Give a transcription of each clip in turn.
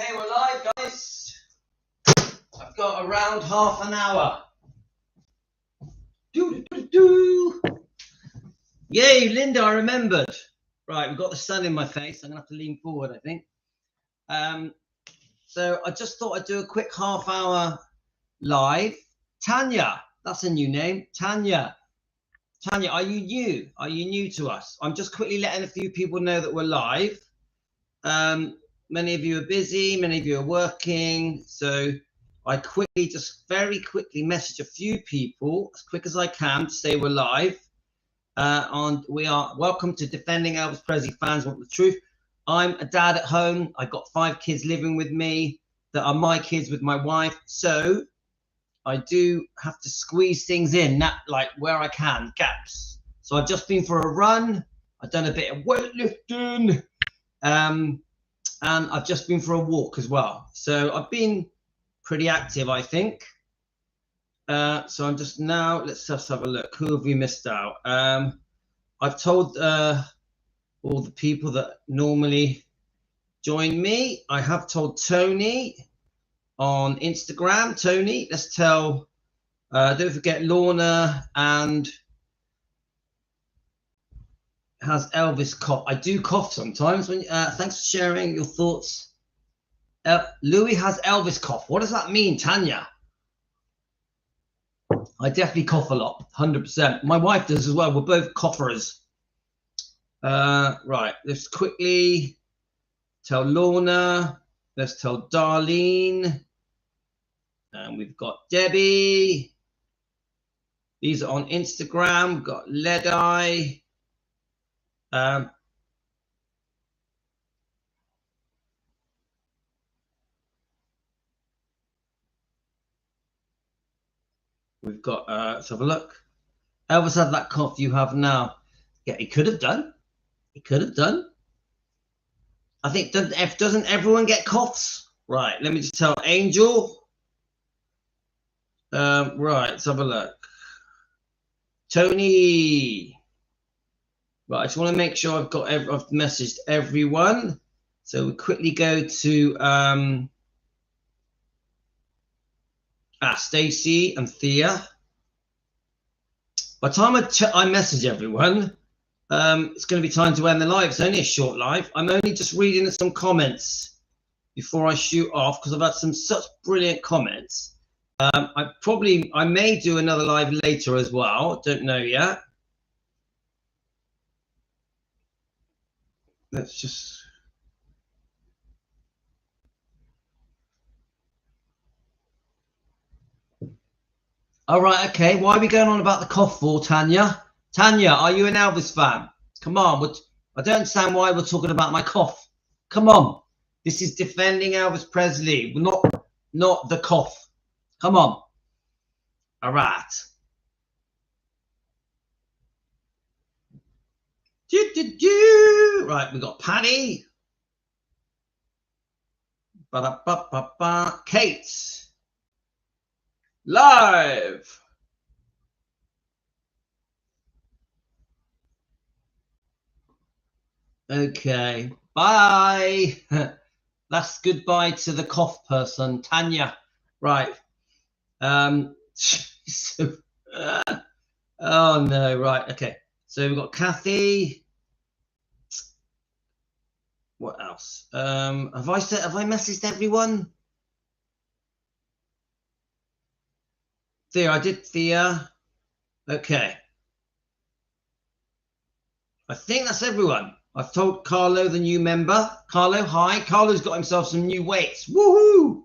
Okay, we're live, guys. I've got around half an hour. Yay, Linda, I remembered. Right, we've got the sun in my face. I'm going to have to lean forward, I think. So I just thought I'd do a quick half hour live. Tanya, that's a new name. Tanya, are you new? Are you new to us? I'm just quickly letting a few people know that we're live. Many of you are busy, many of you are working. So I very quickly message a few people as quick as I can to say we're live. And we are welcome to Defending Elvis Presley Fans Want the Truth. I'm a dad at home. I've got 5 kids living with me that are my kids with my wife. So I do have to squeeze things in, like where I can, gaps. So I've just been for a run. I've done a bit of weightlifting. And I've just been for a walk as well. So I've been pretty active, I think. So I'm just now, let's just have a look. Who have we missed out? I've told all the people that normally join me. I have told Tony on Instagram. Tony, let's tell, don't forget Lorna and has Elvis cough. I do cough sometimes. When thanks for sharing your thoughts. Louis has Elvis cough. What does that mean, Tanya? I definitely cough a lot, 100%. My wife does as well. We're both coughers. Right, let's quickly tell Lorna. Let's tell Darlene. And we've got Debbie. These are on Instagram. We've got Ledeye. We've got, let's have a look. Elvis had that cough you have now. Yeah, he could have done. He could have done. I think, doesn't everyone get coughs? Right, let me just tell Angel. Right, let's have a look. Tony. Right, I just want to make sure I've messaged everyone. So we quickly go to Stacy and Thea. By the time I message everyone, it's going to be time to end the live. It's only a short live. I'm only just reading some comments before I shoot off because I've had some such brilliant comments. I may do another live later as well. Don't know yet. Let's just. All right, okay. Why are we going on about the cough for, Tanya? Tanya, are you an Elvis fan? Come on. I don't understand why we're talking about my cough. Come on. This is Defending Elvis Presley, not the cough. Come on. All right. Right, we got Patty. Kate. Live. Okay. Bye. That's goodbye to the cough person, Tanya. Right. Oh no. Right. Okay. So we've got Kathy. What else? Have I messaged everyone? Thea, I did Thea. Okay. I think that's everyone. I've told Carlo, the new member. Carlo, hi. Carlo's got himself some new weights. Woohoo!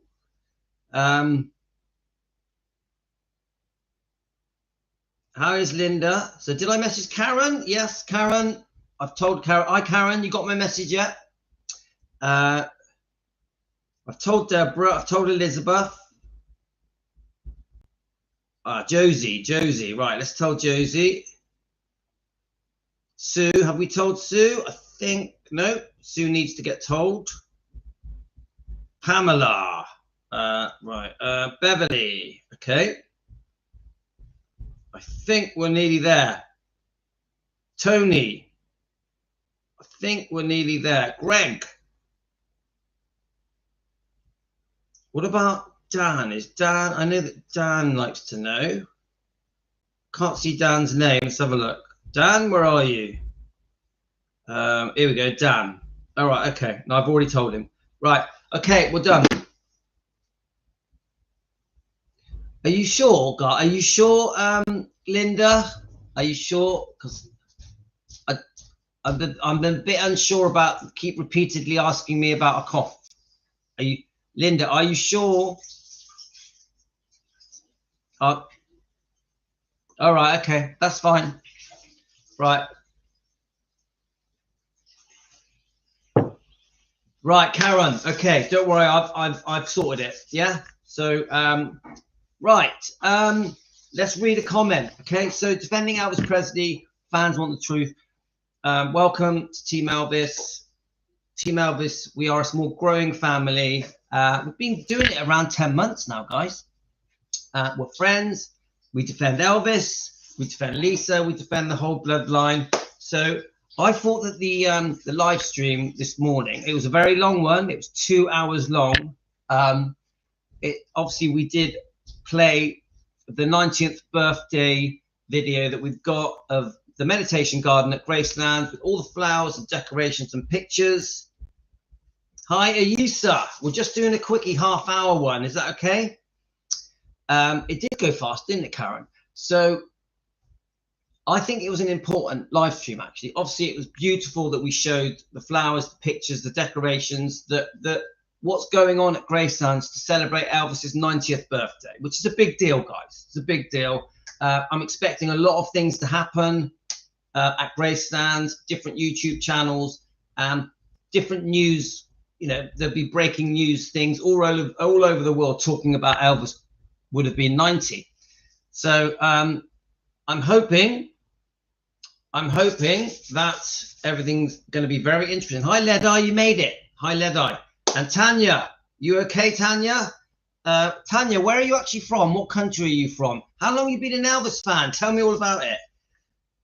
How is Linda? So did I message Karen? Yes, Karen. I've told Karen. Hi, Karen. You got my message yet? I've told Deborah. I've told Elizabeth. Josie. Right, let's tell Josie. Sue, have we told Sue? I think, no. Sue needs to get told. Pamela. Right. Beverly. Okay. I think we're nearly there. Tony. I think we're nearly there. Greg. What about Dan? Is Dan? I know that Dan likes to know. Can't see Dan's name. Let's have a look. Dan, where are you? Here we go, Dan. All right, okay. No, I've already told him. Right, okay, we're done. Are you sure, guy? Are you sure, Linda? Are you sure? Because I'm a bit unsure about. Keep repeatedly asking me about a cough. Are you, Linda? Are you sure? All right, okay, that's fine. Right. Right, Karen. Okay, don't worry. I've sorted it. Yeah. So right. Let's read a comment. Okay. So defending Elvis Presley, fans want the truth. Welcome to Team Elvis. Team Elvis. We are a small, growing family. We've been doing it around 10 months now, guys. We're friends. We defend Elvis. We defend Lisa. We defend the whole bloodline. So I thought that the live stream this morning, it was a very long one. It was 2 hours long. Obviously we did play the 90th birthday video that we've got of the meditation garden at Graceland with all the flowers and decorations and pictures. Hi, Ayusa. We're just doing a quickie half-hour one. Is that okay? It did go fast, didn't it, Karen? So I think it was an important live stream, actually. Obviously, it was beautiful that we showed the flowers, the pictures, the decorations, what's going on at Gracelands to celebrate Elvis's 90th birthday, which is a big deal, guys. It's a big deal. I'm expecting a lot of things to happen at Gracelands, different YouTube channels, different news. You know, there'll be breaking news things all over the world talking about Elvis would have been 90. So I'm hoping that everything's going to be very interesting. Hi, Ledeye, you made it. Hi, Ledeye. And Tanya, you okay, Tanya? Tanya, where are you actually from? What country are you from? How long have you been an Elvis fan? Tell me all about it.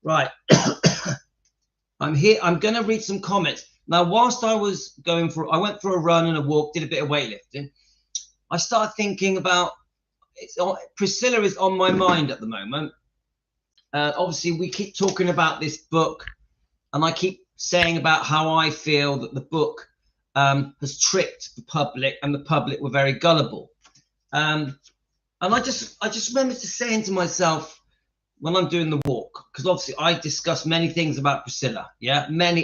Right. I'm here. I'm going to read some comments. Now, whilst I went for a run and a walk, did a bit of weightlifting, I started thinking about, Priscilla is on my mind at the moment. Obviously, we keep talking about this book, and I keep saying about how I feel that the book has tricked the public, and the public were very gullible. And I just remember just saying to myself when I'm doing the walk, because obviously I discuss many things about Priscilla,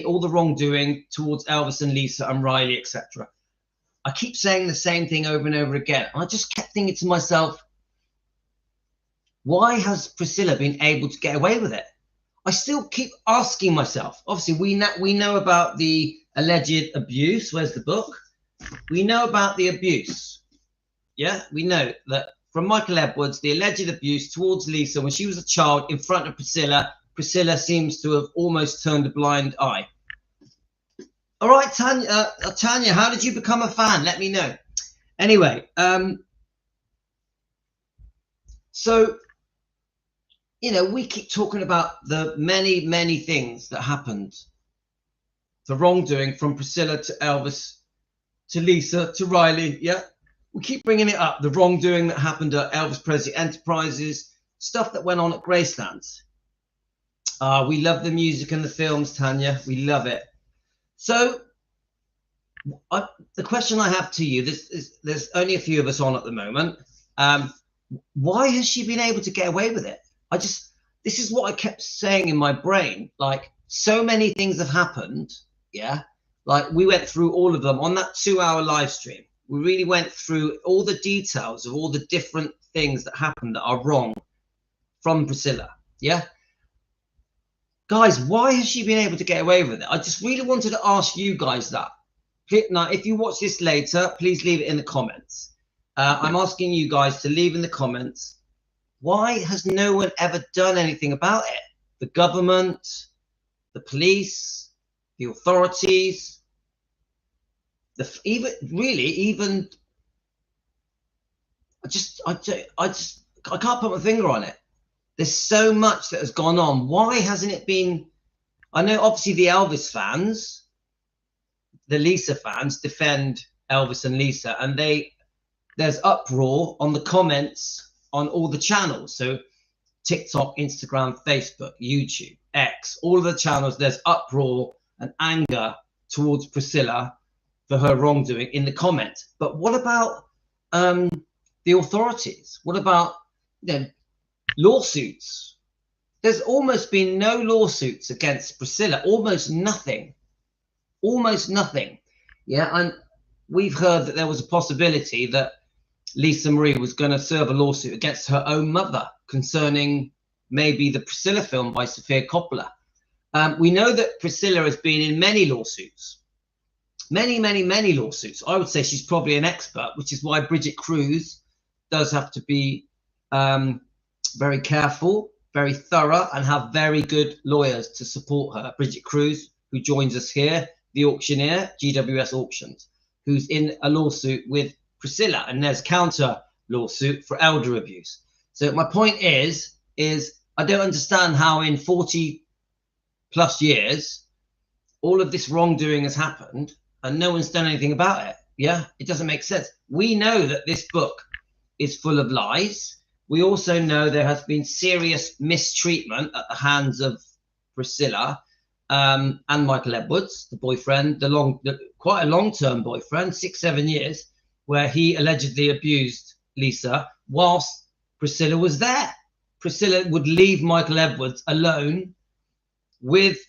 all the wrongdoing towards Elvis and Lisa and Riley, etc. I keep saying the same thing over and over again. And I just kept thinking to myself, why has Priscilla been able to get away with it? I still keep asking myself. Obviously, we know about the alleged abuse. Where's the book? We know about the abuse. Yeah, we know that from Michael Edwards, the alleged abuse towards Lisa when she was a child in front of Priscilla. Priscilla seems to have almost turned a blind eye. All right, Tanya, how did you become a fan? Let me know. Anyway, so, you know, we keep talking about the many, many things that happened. The wrongdoing from Priscilla to Elvis, to Lisa, to Riley. Yeah, we keep bringing it up. The wrongdoing that happened at Elvis Presley Enterprises, stuff that went on at Gracelands. We love the music and the films, Tanya. We love it. So the question I have to you, there's only a few of us on at the moment. Why has she been able to get away with it? This is what I kept saying in my brain. Like, so many things have happened. Yeah. Like, we went through all of them on that 2-hour live stream. We really went through all the details of all the different things that happened that are wrong from Priscilla. Yeah. Guys, why has she been able to get away with it? I just really wanted to ask you guys that. Now, if you watch this later, please leave it in the comments. I'm asking you guys to leave in the comments. Why has no one ever done anything about it? The government, the police, the authorities, I can't put my finger on it. There's so much that has gone on. Why hasn't it been? I know obviously the Elvis fans, the Lisa fans defend Elvis and Lisa, and they there's uproar on the comments on all the channels. So TikTok, Instagram, Facebook, YouTube, X, all of the channels, there's uproar and anger towards Priscilla for her wrongdoing in the comments. But what about the authorities? What about lawsuits? There's almost been no lawsuits against Priscilla, almost nothing. Almost nothing. Yeah, and we've heard that there was a possibility that Lisa Marie was going to serve a lawsuit against her own mother concerning maybe the Priscilla film by Sofia Coppola. We know that Priscilla has been in many lawsuits, many lawsuits. I would say she's probably an expert, which is why Bridget Cruz does have to be very careful, very thorough, and have very good lawyers to support her. Bridget Cruz, who joins us here, the auctioneer, GWS Auctions, who's in a lawsuit with Priscilla, and there's counter lawsuit for elder abuse. So my point is I don't understand how in 40+ years all of this wrongdoing has happened and no one's done anything about it. Yeah, it doesn't make sense. We know that this book is full of lies. We also know there has been serious mistreatment at the hands of Priscilla and Michael Edwards, the boyfriend, quite a long-term boyfriend, 6-7 years, where he allegedly abused Lisa whilst Priscilla was there. Priscilla would leave Michael Edwards alone with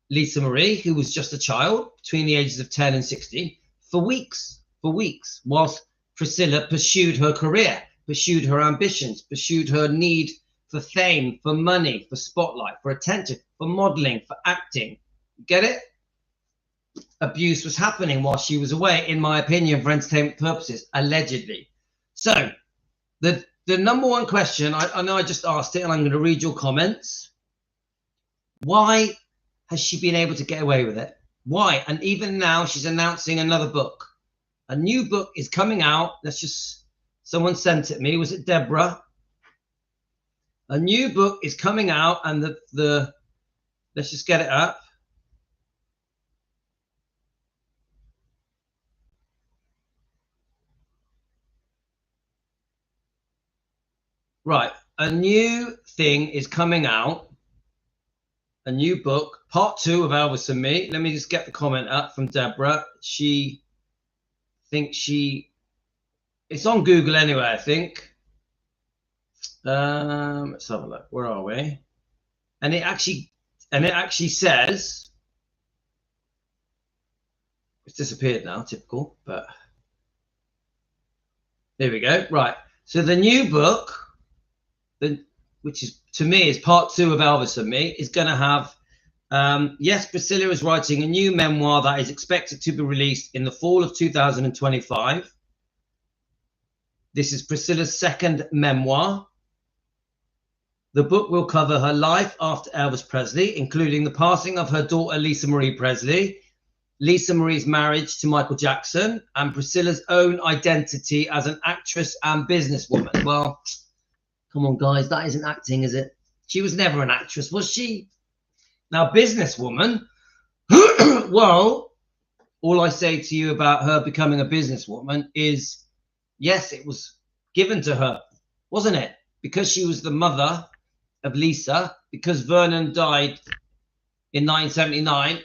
Lisa Marie, who was just a child between the ages of 10 and 16, for weeks, whilst Priscilla pursued her career, pursued her ambitions, pursued her need for fame, for money, for spotlight, for attention, for modeling, for acting. Get it? Abuse was happening while she was away, in my opinion, for entertainment purposes, allegedly. So the number one question, I know I just asked it, and I'm going to read your comments. Why has she been able to get away with it? Why? And even now, she's announcing another book. A new book is coming out. Someone sent it me. Was it Deborah? A new book is coming out, and let's just get it up. Right, a new thing is coming out, a new book, part 2 of Elvis and Me. Let me just get the comment up from Deborah. She thinks it's on Google anyway, I think. Let's have a look. Where are we? And it actually says, it's disappeared now, typical, but there we go. Right, so the new book, which is, to me, is part 2 of Elvis and Me, is going to have, yes, Priscilla is writing a new memoir that is expected to be released in the fall of 2025. This is Priscilla's second memoir. The book will cover her life after Elvis Presley, including the passing of her daughter, Lisa Marie Presley, Lisa Marie's marriage to Michael Jackson, and Priscilla's own identity as an actress and businesswoman. Well, come on, guys, that isn't acting, is it? She was never an actress, was she? Now, businesswoman, well, all I say to you about her becoming a businesswoman is, yes, it was given to her, wasn't it? Because she was the mother of Lisa, because Vernon died in 1979,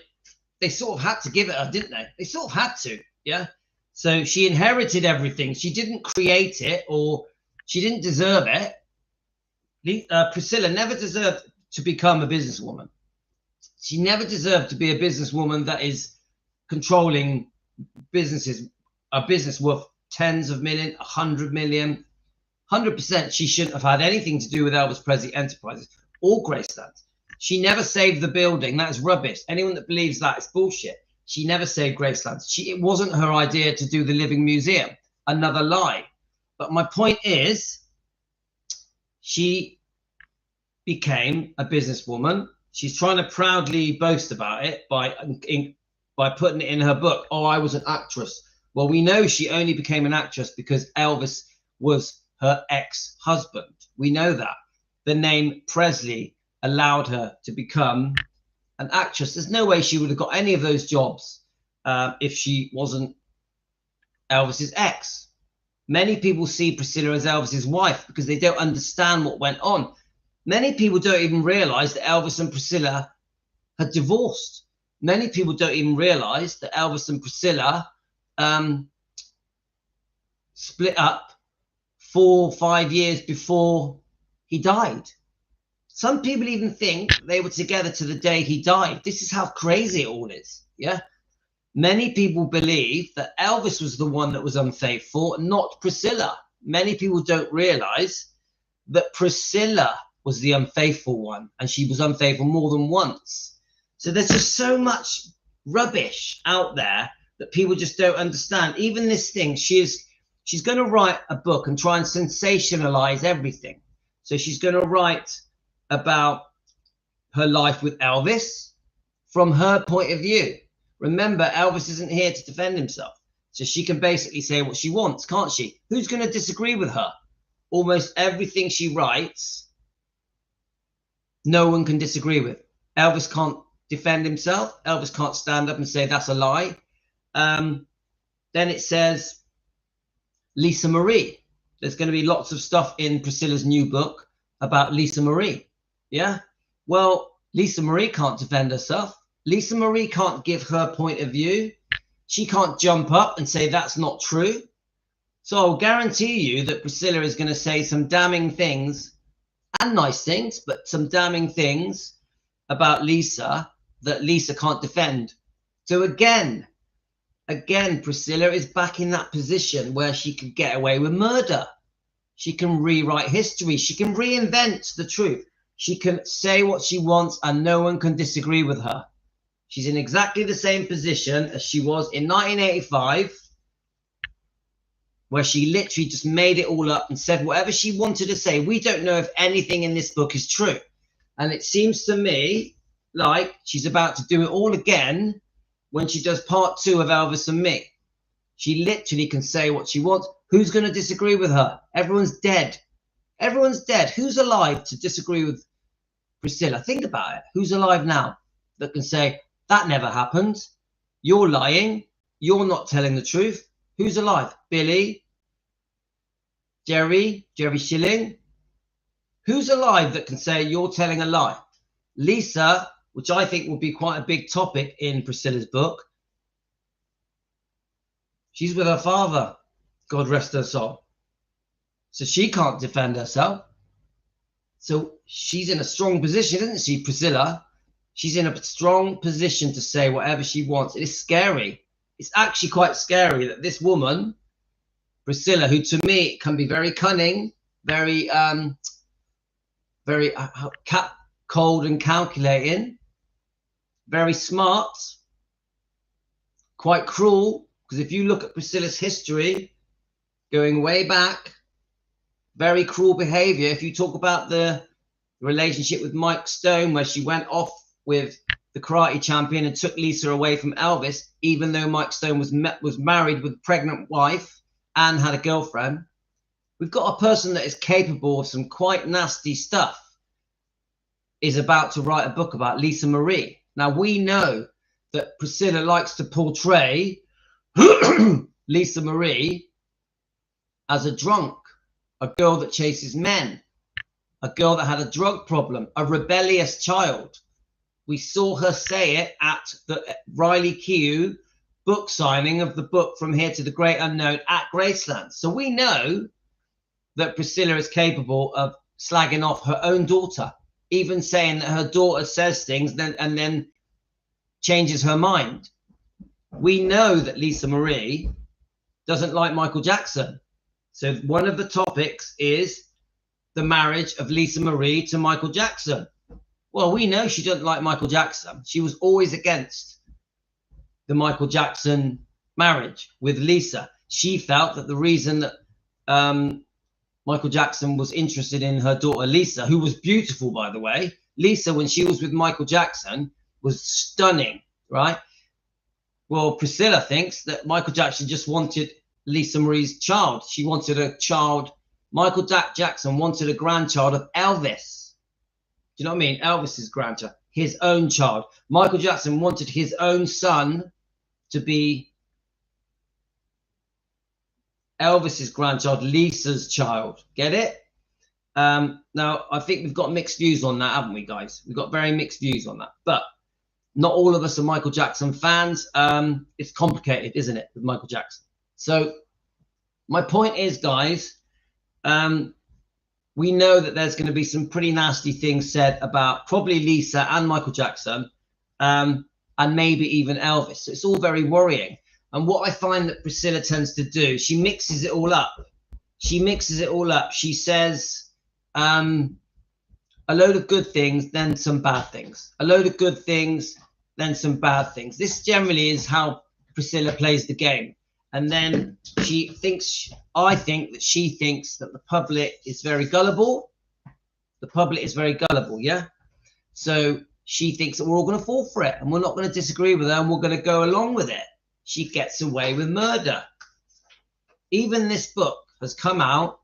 they sort of had to give it her, didn't they? They sort of had to, yeah? So she inherited everything. She didn't create it, or she didn't deserve it. Priscilla never deserved to become a businesswoman. She never deserved to be a businesswoman that is controlling businesses, a business worth tens of millions, 100 million. 100% she shouldn't have had anything to do with Elvis Presley Enterprises or Graceland. She never saved the building. That is rubbish. Anyone that believes that is bullshit. She never saved Graceland. It wasn't her idea to do the Living Museum. Another lie. But my point is, she became a businesswoman. She's trying to proudly boast about it by putting it in her book. Oh, I was an actress. Well, we know she only became an actress because Elvis was her ex-husband. We know that. The name Presley allowed her to become an actress. There's no way she would have got any of those jobs if she wasn't Elvis's ex. Many people see Priscilla as Elvis's wife because they don't understand what went on. Many people don't even realize that Elvis and Priscilla had divorced. Many people don't even realize that Elvis and Priscilla split up 4 or 5 years before he died. Some people even think they were together to the day he died. This is how crazy it all is. Yeah. Many people believe that Elvis was the one that was unfaithful, not Priscilla. Many people don't realize that Priscilla was the unfaithful one, and she was unfaithful more than once. So there's just so much rubbish out there that people just don't understand. Even this thing, she's going to write a book and try and sensationalize everything. So she's going to write about her life with Elvis from her point of view. Remember, Elvis isn't here to defend himself. So she can basically say what she wants, can't she? Who's going to disagree with her? Almost everything she writes, no one can disagree with. Elvis can't defend himself. Elvis can't stand up and say that's a lie. Then it says Lisa Marie. There's going to be lots of stuff in Priscilla's new book about Lisa Marie. Yeah? Well, Lisa Marie can't defend herself. Lisa Marie can't give her point of view. She can't jump up and say that's not true. So I'll guarantee you that Priscilla is going to say some damning things, and nice things, but some damning things about Lisa that Lisa can't defend. So again, Priscilla is back in that position where she could get away with murder. She can rewrite history. She can reinvent the truth. She can say what she wants and no one can disagree with her. She's in exactly the same position as she was in 1985, where she literally just made it all up and said whatever she wanted to say. We don't know if anything in this book is true. And it seems to me like she's about to do it all again when she does part 2 of Elvis and Me. She literally can say what she wants. Who's going to disagree with her? Everyone's dead. Everyone's dead. Who's alive to disagree with Priscilla? Think about it. Who's alive now that can say, that never happened? You're lying. You're not telling the truth. Who's alive? Billy? Jerry Schilling? Who's alive that can say you're telling a lie? Lisa, which I think will be quite a big topic in Priscilla's book. She's with her father, God rest her soul. So she can't defend herself. So she's in a strong position, isn't she, Priscilla? She's in a strong position to say whatever she wants. It is scary. It's actually quite scary that this woman, Priscilla, who to me can be very cunning, very cold and calculating, very smart, quite cruel, because if you look at Priscilla's history, going way back, very cruel behavior. If you talk about the relationship with Mike Stone, where she went off with the karate champion and took Lisa away from Elvis, even though Mike Stone was married with a pregnant wife and had a girlfriend. We've got a person that is capable of some quite nasty stuff, is about to write a book about Lisa Marie. Now, we know that Priscilla likes to portray Lisa Marie as a drunk, a girl that chases men, a girl that had a drug problem, a rebellious child. We saw her say it at the Riley Keough book signing of the book From Here to the Great Unknown at Graceland. So we know that Priscilla is capable of slagging off her own daughter, even saying that her daughter says things and then changes her mind. We know that Lisa Marie doesn't like Michael Jackson. So one of the topics is the marriage of Lisa Marie to Michael Jackson. Well, we know she doesn't like Michael Jackson. She was always against the Michael Jackson marriage with Lisa. She felt that the reason that Michael Jackson was interested in her daughter Lisa, who was beautiful, by the way. Lisa, when she was with Michael Jackson, was stunning, right? Well, Priscilla thinks that Michael Jackson just wanted Lisa Marie's child. She wanted a child. Michael Jackson wanted a grandchild of Elvis. Do you know what I mean? Elvis's grandchild, his own child. Michael Jackson wanted his own son to be Elvis's grandchild, Lisa's child. Get it? Now, I think we've got mixed views on that, haven't we, guys? We've got very mixed views on that. But not all of us are Michael Jackson fans. It's complicated, isn't it, with Michael Jackson? So my point is, guys, we know that there's going to be some pretty nasty things said about probably Lisa and Michael Jackson, and maybe even Elvis. So it's all very worrying. And what I find that Priscilla tends to do, she mixes it all up. She mixes it all up. She says a load of good things, then some bad things. A load of good things, then some bad things. This generally is how Priscilla plays the game. And then she thinks, I think that she thinks that the public is very gullible. The public is very gullible, yeah? So she thinks that we're all going to fall for it and we're not going to disagree with her and we're going to go along with it. She gets away with murder. Even this book has come out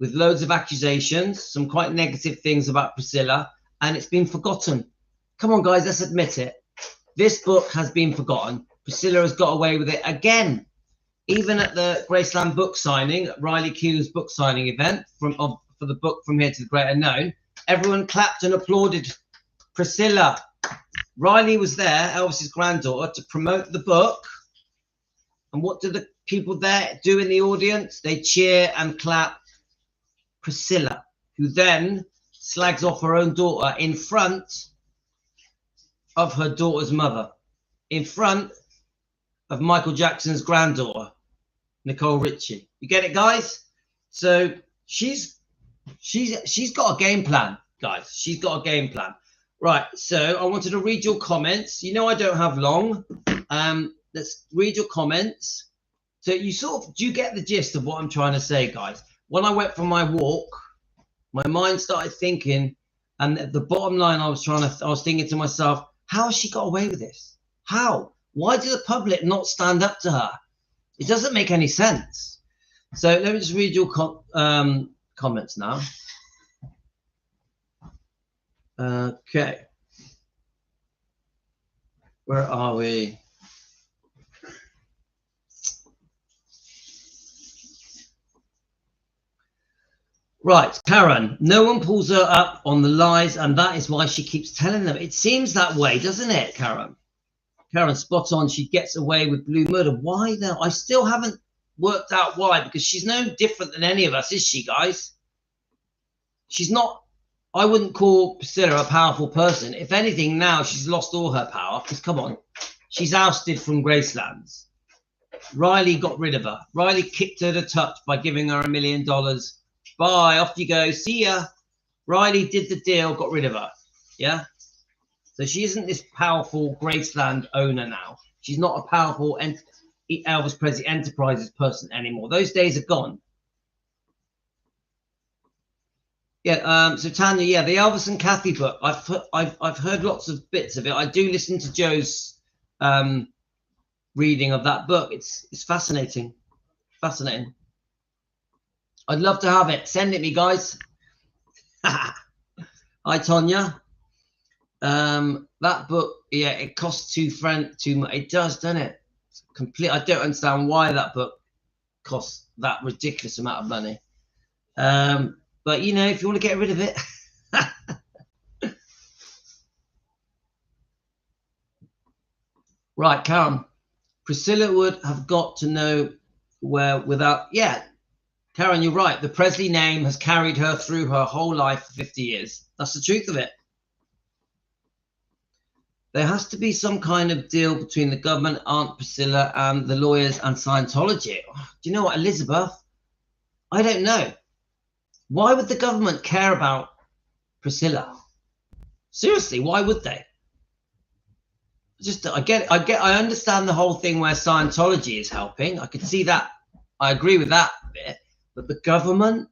with loads of accusations, some quite negative things about Priscilla, and it's been forgotten. Come on, guys, let's admit it. This book has been forgotten. Priscilla has got away with it again. Even at the Graceland book signing, Riley Keough's book signing event for the book From Here to the Great Unknown, everyone clapped and applauded Priscilla. Riley was there, Elvis's granddaughter, to promote the book. And what do the people there do in the audience? They cheer and clap Priscilla, who then slags off her own daughter in front of her daughter's mother, in front of Michael Jackson's granddaughter, Nicole Richie. You get it, guys? So she's got a game plan, guys. She's got a game plan. Right, so I wanted to read your comments. You know I don't have long. Let's read your comments. So you do you get the gist of what I'm trying to say, guys? When I went for my walk, my mind started thinking, and at the bottom line, I was thinking to myself, how has she got away with this? How? Why did the public not stand up to her? It doesn't make any sense. So let me just read your comments now. Okay. Where are we? Right, Karen, no one pulls her up on the lies, and that is why she keeps telling them. It seems that way, doesn't it, Karen? Karen, spot on. She gets away with blue murder. Why, though? I still haven't worked out why, because she's no different than any of us, is she, guys? She's not. I wouldn't call Priscilla a powerful person. If anything, now she's lost all her power, because, come on, she's ousted from Gracelands. Riley got rid of her. Riley kicked her to touch by giving her $1 million. Bye, off you go. See ya. Riley did the deal, got rid of her. Yeah? So she isn't this powerful Graceland owner now. She's not a powerful Elvis Presley Enterprises person anymore. Those days are gone. Yeah, so Tanya, yeah, the Elvis and Kathy book. I've heard lots of bits of it. I do listen to Joe's reading of that book. It's fascinating. Fascinating. I'd love to have it. Send it me, guys. Hi, Tonya. That book, yeah, it costs too much. It does, doesn't it? I don't understand why that book costs that ridiculous amount of money. But you know, if you want to get rid of it. Right, Karen. Priscilla would have got to know where without, yeah. Karen, you're right. The Presley name has carried her through her whole life for 50 years. That's the truth of it. There has to be some kind of deal between the government, Aunt Priscilla, and the lawyers and Scientology. Do you know what, Elizabeth? I don't know. Why would the government care about Priscilla? Seriously, why would they? I understand the whole thing where Scientology is helping. I could see that. I agree with that bit. But the government,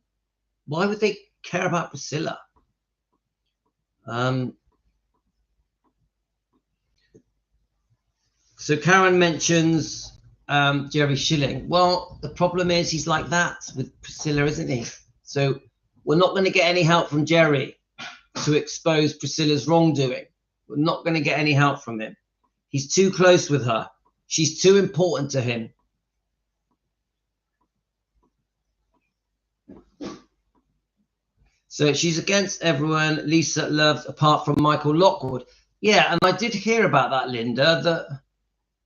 why would they care about Priscilla? So Karen mentions Jerry Schilling. Well, the problem is he's like that with Priscilla, isn't he? So we're not going to get any help from Jerry to expose Priscilla's wrongdoing. We're not going to get any help from him. He's too close with her. She's too important to him. So she's against everyone Lisa loves apart from Michael Lockwood. Yeah, and I did hear about that, Linda, that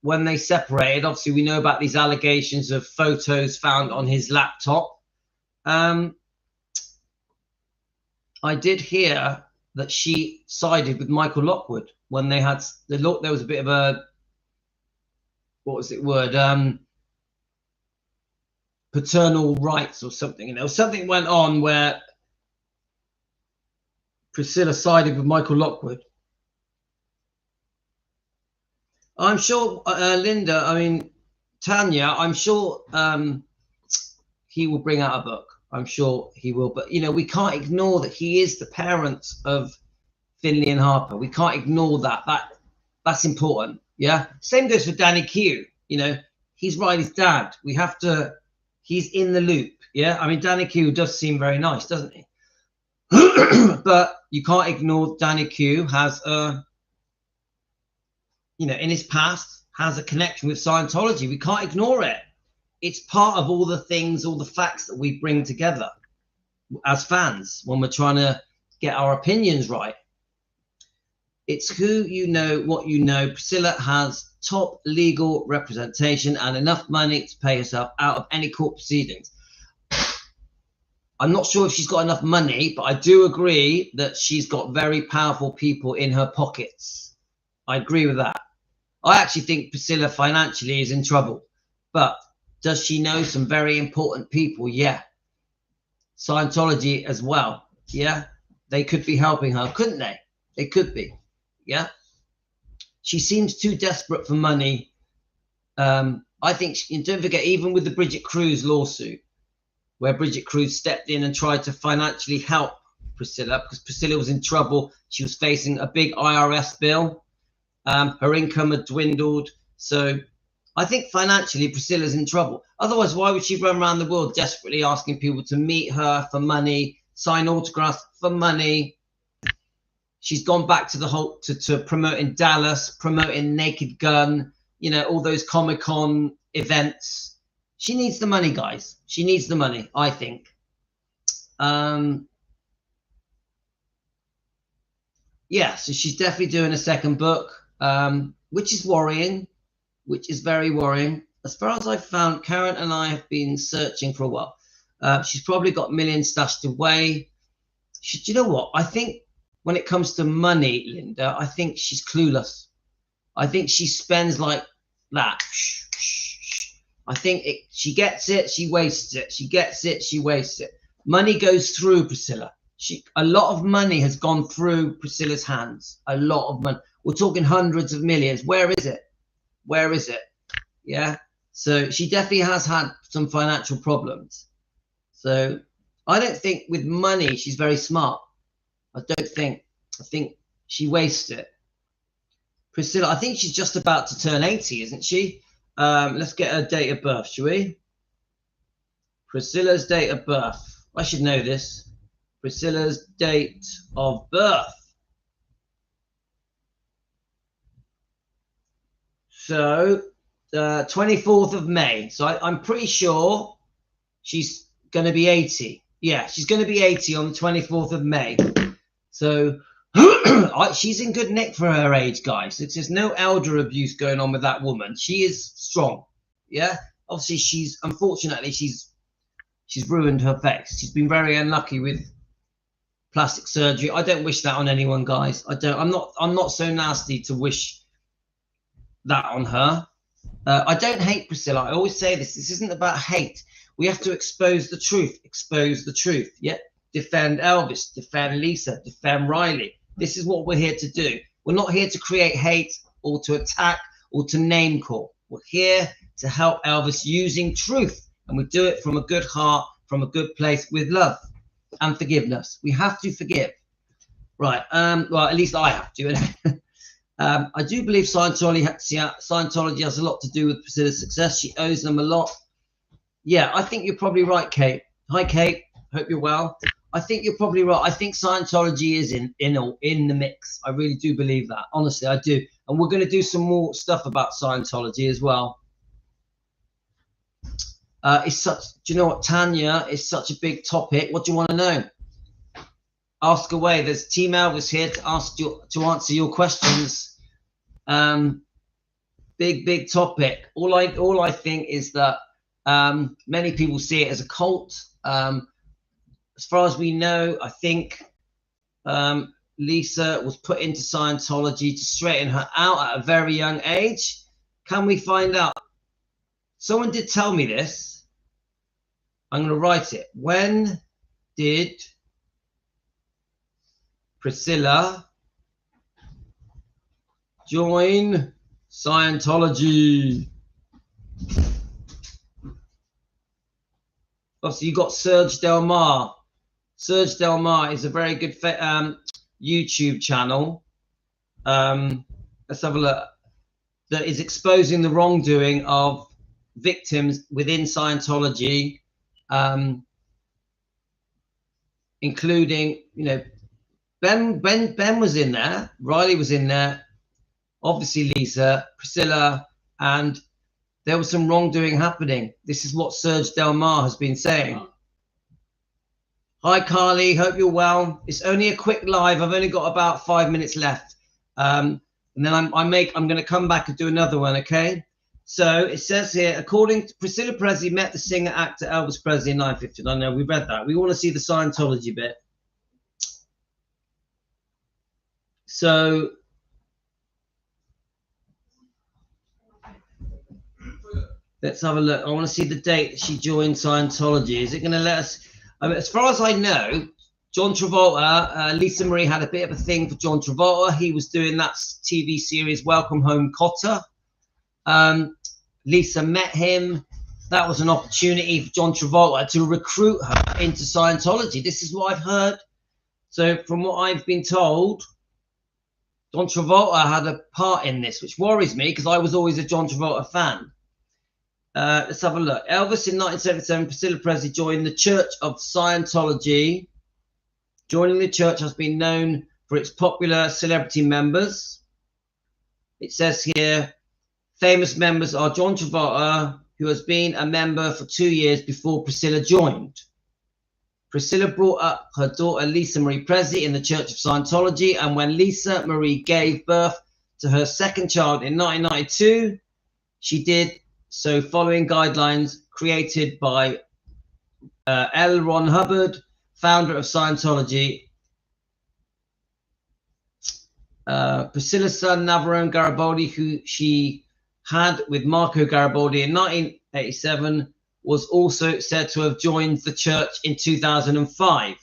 when they separated, obviously we know about these allegations of photos found on his laptop. I did hear that she sided with Michael Lockwood when they had there was a bit of a, what was it word, paternal rights or something, you know, something went on where Priscilla sided with Michael Lockwood. I'm sure, Linda, I mean, Tanya, I'm sure he will bring out a book. I'm sure he will. But, you know, we can't ignore that he is the parent of Finley and Harper. We can't ignore that. That's important. Yeah. Same goes for Danny Q. You know, he's Riley's dad. We have to, he's in the loop. Yeah. I mean, Danny Q does seem very nice, doesn't he? But you can't ignore Danny Q has a, you know, in his past has a connection with Scientology. We can't ignore it. It's part of all the things, all the facts that we bring together as fans when we're trying to get our opinions right. It's who you know, what you know. Priscilla has top legal representation and enough money to pay herself out of any court proceedings. I'm not sure if she's got enough money, but I do agree that she's got very powerful people in her pockets. I agree with that. I actually think Priscilla financially is in trouble, but does she know some very important people? Yeah. Scientology as well. Yeah. They could be helping her, couldn't they? They could be. Yeah. She seems too desperate for money. I think, don't forget, even with the Bridget Cruz lawsuit, where Bridget Cruz stepped in and tried to financially help Priscilla because Priscilla was in trouble. She was facing a big IRS bill. Her income had dwindled. So I think financially Priscilla's in trouble. Otherwise, why would she run around the world desperately asking people to meet her for money, sign autographs for money? She's gone back to the whole, to promoting Dallas, promoting Naked Gun, you know, all those Comic-Con events. She needs the money, guys. She needs the money, I think. Yeah, so she's definitely doing a second book, which is worrying, which is very worrying. As far as I've found, Karen and I have been searching for a while. She's probably got millions stashed away. Do you know what? I think when it comes to money, Linda, I think she's clueless. I think she spends like that. I think she gets it, she wastes it. She gets it, she wastes it. Money goes through Priscilla. A lot of money has gone through Priscilla's hands. A lot of money. We're talking hundreds of millions. Where is it? Where is it? Yeah. So she definitely has had some financial problems. So I don't think with money she's very smart. I don't think. I think she wastes it. Priscilla, I think she's just about to turn 80, isn't she? Let's get her date of birth, shall we? Priscilla's date of birth. I should know this. Priscilla's date of birth. So, 24th of May. So I'm pretty sure she's going to be 80. Yeah, she's going to be 80 on the 24th of May. So she's in good nick for her age, guys. There's no elder abuse going on with that woman. She is strong. Yeah. Obviously, unfortunately she's ruined her face. She's been very unlucky with plastic surgery. I don't wish that on anyone, guys. I'm not so nasty to wish that on her. I don't hate Priscilla. I always say this. This isn't about hate. We have to expose the truth. Expose the truth. Yeah. Defend Elvis. Defend Lisa. Defend Riley. This is what we're here to do. We're not here to create hate or to attack or to name call. We're here to help Elvis using truth. And we do it from a good heart, from a good place with love and forgiveness. We have to forgive. Right. Well, at least I have to. I do believe Scientology has a lot to do with Priscilla's success. She owes them a lot. Yeah, I think you're probably right, Kate. Hi, Kate. Hope you're well. I think you're probably right. I think Scientology is in the mix. I really do believe that. Honestly, I do. And we're going to do some more stuff about Scientology as well. Do you know what, Tanya, is such a big topic. What do you want to know? ask away. There's Team Elvis here to answer your questions. Big topic. All I think is that many people see it as a cult. As far as we know, I think Lisa was put into Scientology to straighten her out at a very young age. Can we find out? Someone did tell me this. I'm going to write it. When did Priscilla join Scientology? Obviously, you got Serge Del Mar. Serge Del Mar is a very good YouTube channel. Let's have a look. That is exposing the wrongdoing of victims within Scientology, including, you know, Ben was in there, Riley was in there, obviously Lisa, Priscilla, and there was some wrongdoing happening. This is what Serge Del Mar has been saying. Hi Carly, hope you're well. It's only a quick live. I've only got about 5 minutes left. And then I'm going to come back and do another one, okay? So it says here, according to Priscilla Presley met the singer-actor Elvis Presley in 1950. I know, we read that. We want to see the Scientology bit. So let's have a look. I want to see the date that she joined Scientology. Is it going to let us? I mean, as far as I know, John Travolta, Lisa Marie had a bit of a thing for John Travolta. He was doing that TV series Welcome Home, Kotter. Lisa met him. That was an opportunity for John Travolta to recruit her into Scientology. This is what I've heard. So from what I've been told, John Travolta had a part in this, which worries me because I was always a John Travolta fan. Let's have a look. Elvis in 1977, Priscilla Presley joined the Church of Scientology. Joining the church has been known for its popular celebrity members. It says here, famous members are John Travolta, who has been a member for 2 years before Priscilla joined. Priscilla brought up her daughter Lisa Marie Presley in the Church of Scientology, and when Lisa Marie gave birth to her second child in 1992, she did so following guidelines created by L. Ron Hubbard, founder of Scientology. Priscilla's son, Navarone Garibaldi, who she had with Marco Garibaldi in 1987, was also said to have joined the church in 2005.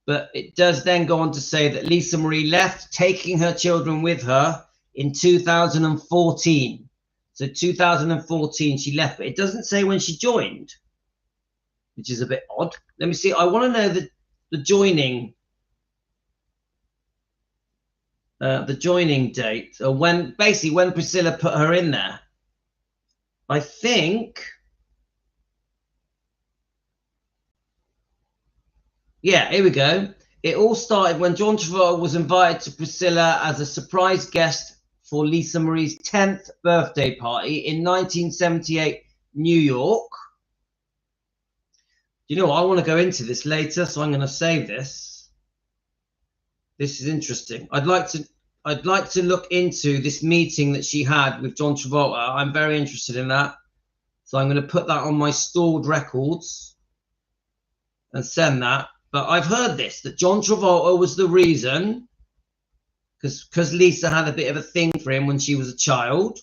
But it does then go on to say that Lisa Marie left, taking her children with her in 2014. So 2014 she left, but it doesn't say when she joined, which is a bit odd. Let me see. I want to know the joining date, or when Priscilla put her in there. I think, yeah, here we go. It all started when John Travolta was invited to Priscilla as a surprise guest for Lisa Marie's 10th birthday party in 1978, New York. You know, I want to go into this later, so I'm going to save this. This is interesting. I'd like to look into this meeting that she had with John Travolta. I'm very interested in that. So I'm going to put that on my stored records and send that. But I've heard this, that John Travolta was the reason, because Lisa had a bit of a thing for him when she was a child.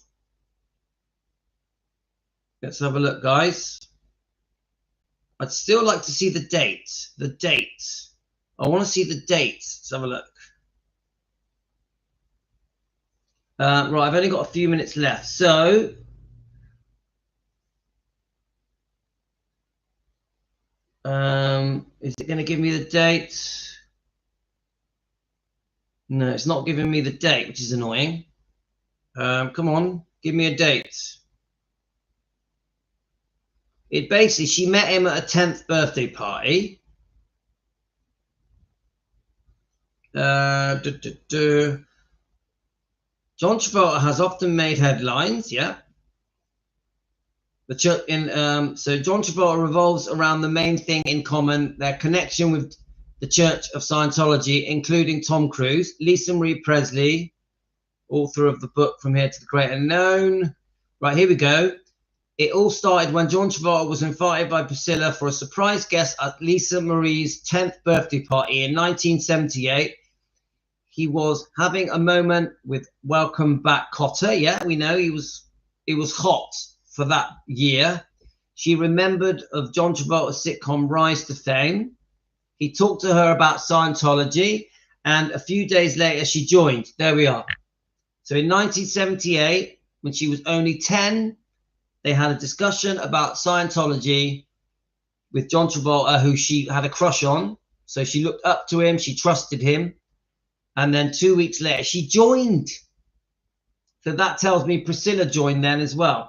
Let's have a look, guys. I'd still like to see the date. The date. I want to see the date. Let's have a look. Right, I've only got a few minutes left. So, is it going to give me the date? No, it's not giving me the date, which is annoying. Come on, give me a date. It basically, she met him at a 10th birthday party. John Travolta has often made headlines, yeah. The church in so John Travolta revolves around the main thing in common: their connection with the Church of Scientology, including Tom Cruise, Lisa Marie Presley, author of the book From Here to the Great Unknown. Right, here we go. It all started when John Travolta was invited by Priscilla for a surprise guest at Lisa Marie's 10th birthday party in 1978. He was having a moment with Welcome Back Kotter. Yeah, we know it was hot for that year. She remembered of John Travolta's sitcom Rise to Fame. He talked to her about Scientology, and a few days later she joined. There we are. So in 1978, when she was only 10, they had a discussion about Scientology with John Travolta, who she had a crush on. So she looked up to him, she trusted him. And then 2 weeks later, she joined. So that tells me Priscilla joined then as well.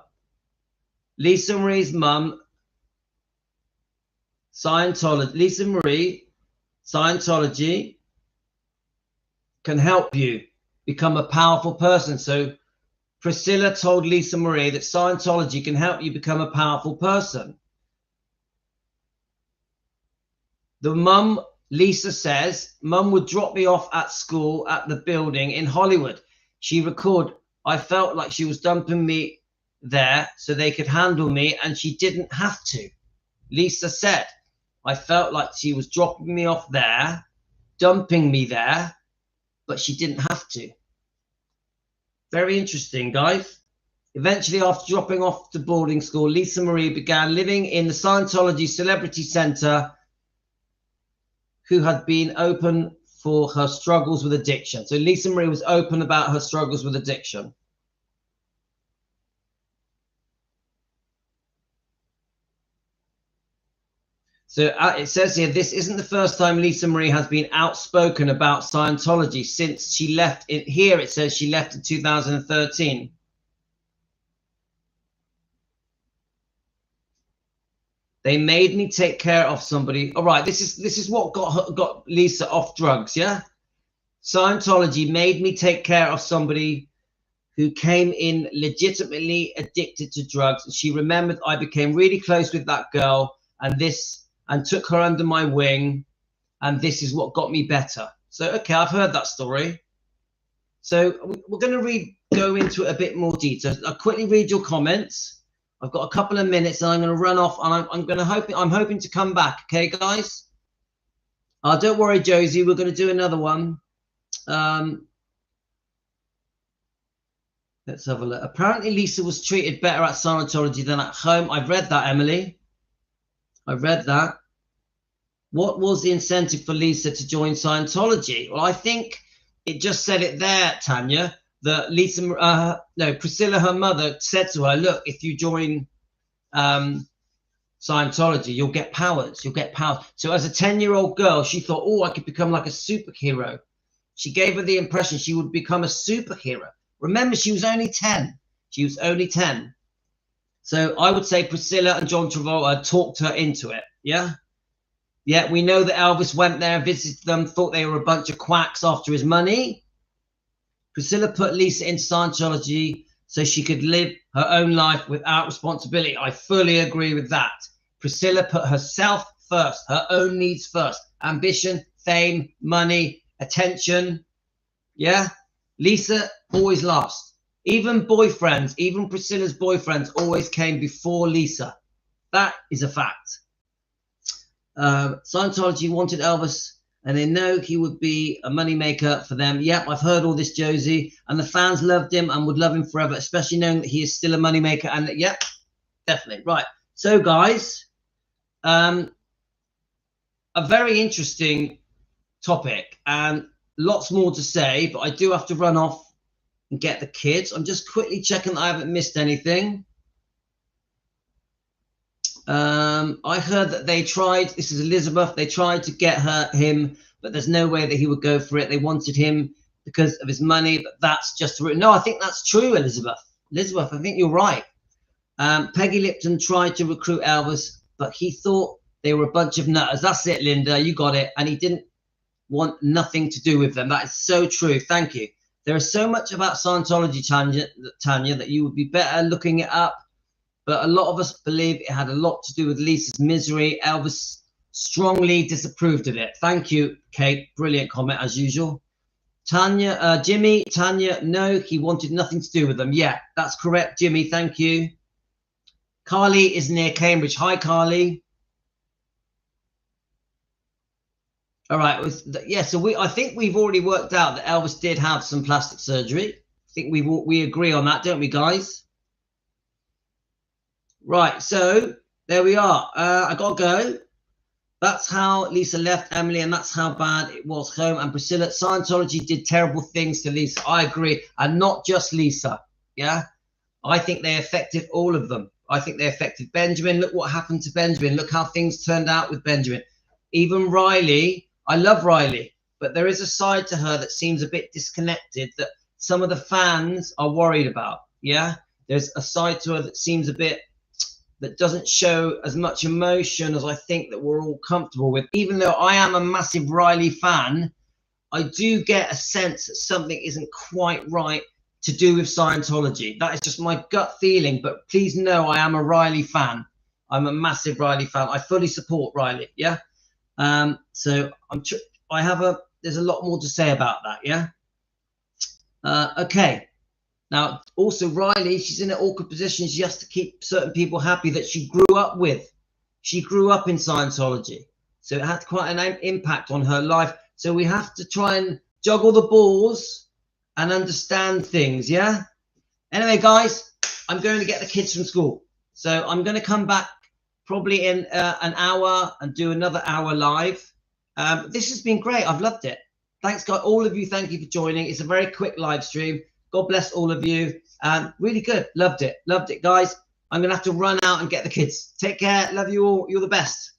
Lisa Marie's mum, Scientology. Lisa Marie, Scientology can help you become a powerful person. So Priscilla told Lisa Marie that Scientology can help you become a powerful person. The mum, Lisa says, mum would drop me off at school at the building in Hollywood. She recorded, I felt like she was dumping me there so they could handle me, and she didn't have to. Lisa said, I felt like she was dropping me off there, dumping me there, but she didn't have to. Very interesting, guys. Eventually, after dropping off to boarding school, Lisa Marie began living in the Scientology Celebrity Center, who had been open for her struggles with addiction. So Lisa Marie was open about her struggles with addiction. So it says here, this isn't the first time Lisa Marie has been outspoken about Scientology since she left. Here it says she left in 2013. They made me take care of somebody. All right, this is what got Lisa off drugs, yeah? Scientology made me take care of somebody who came in legitimately addicted to drugs. She remembered I became really close with that girl, and took her under my wing, and this is what got me better. So, okay, I've heard that story. So we're going to go into it a bit more detail. I'll quickly read your comments. I've got a couple of minutes, and I'm going to run off, and I'm hoping to come back. Okay, guys? Don't worry, Josie. We're going to do another one. Let's have a look. Apparently, Lisa was treated better at Scientology than at home. I've read that, Emily. I read that. What was the incentive for Lisa to join Scientology? Well, I think it just said it there, Tanya, that Priscilla, her mother, said to her, look, if you join Scientology, you'll get powers. You'll get powers. So as a 10-year-old girl, she thought, oh, I could become like a superhero. She gave her the impression she would become a superhero. Remember, she was only 10. She was only 10. So I would say Priscilla and John Travolta talked her into it. Yeah. Yeah. We know that Elvis went there, visited them, thought they were a bunch of quacks after his money. Priscilla put Lisa into Scientology so she could live her own life without responsibility. I fully agree with that. Priscilla put herself first, her own needs first. Ambition, fame, money, attention. Yeah. Lisa always last. Even boyfriends, even Priscilla's boyfriends always came before Lisa. That is a fact. Scientology wanted Elvis, and they know he would be a moneymaker for them. Yep, I've heard all this, Josie. And the fans loved him and would love him forever, especially knowing that he is still a moneymaker. And yep, definitely. Right. So, guys, a very interesting topic and lots more to say, but I do have to run off and get the kids. I'm just quickly checking that I haven't missed anything. I heard that they tried, this is Elizabeth, they tried to get him, but there's no way that he would go for it. They wanted him because of his money, but that's just rude. No, I think that's true, Elizabeth. Elizabeth, I think you're right. Peggy Lipton tried to recruit Elvis, but he thought they were a bunch of nutters. That's it, Linda, you got it. And he didn't want nothing to do with them. That is so true. Thank you. There is so much about Scientology, Tanya, that you would be better looking it up but a lot of us believe it had a lot to do with Lisa's misery. Elvis strongly disapproved of it. Thank you, Kate. Brilliant comment as usual. Tanya, Jimmy, Tanya, no, he wanted nothing to do with them. Yeah, that's correct, Jimmy. Thank you. Carly is near Cambridge. Hi, Carly. All right. Yeah, so I think we've already worked out that Elvis did have some plastic surgery. I think we agree on that, don't we, guys? Right. So there we are. I got to go. That's how Lisa left Emily, and that's how bad it was home. And Priscilla, Scientology did terrible things to Lisa. I agree. And not just Lisa. Yeah. I think they affected all of them. I think they affected Benjamin. Look what happened to Benjamin. Look how things turned out with Benjamin. Even Riley. I love Riley, but there is a side to her that seems a bit disconnected that some of the fans are worried about. Yeah. There's a side to her that seems a bit, that doesn't show as much emotion as I think that we're all comfortable with. Even though I am a massive Riley fan, I do get a sense that something isn't quite right to do with Scientology. That is just my gut feeling, but please know I am a Riley fan. I'm a massive Riley fan. I fully support Riley, yeah? So there's a lot more to say about that, yeah? Okay. Now, also Riley, she's in an awkward position. She has to keep certain people happy that she grew up with. She grew up in Scientology. So it had quite an impact on her life. So we have to try and juggle the balls and understand things, yeah? Anyway, guys, I'm going to get the kids from school. So I'm going to come back probably in an hour and do another hour live. This has been great. I've loved it. Thanks, guys. All of you, thank you for joining. It's a very quick live stream. God bless all of you. Really good. Loved it. Loved it, guys. I'm going to have to run out and get the kids. Take care. Love you all. You're the best.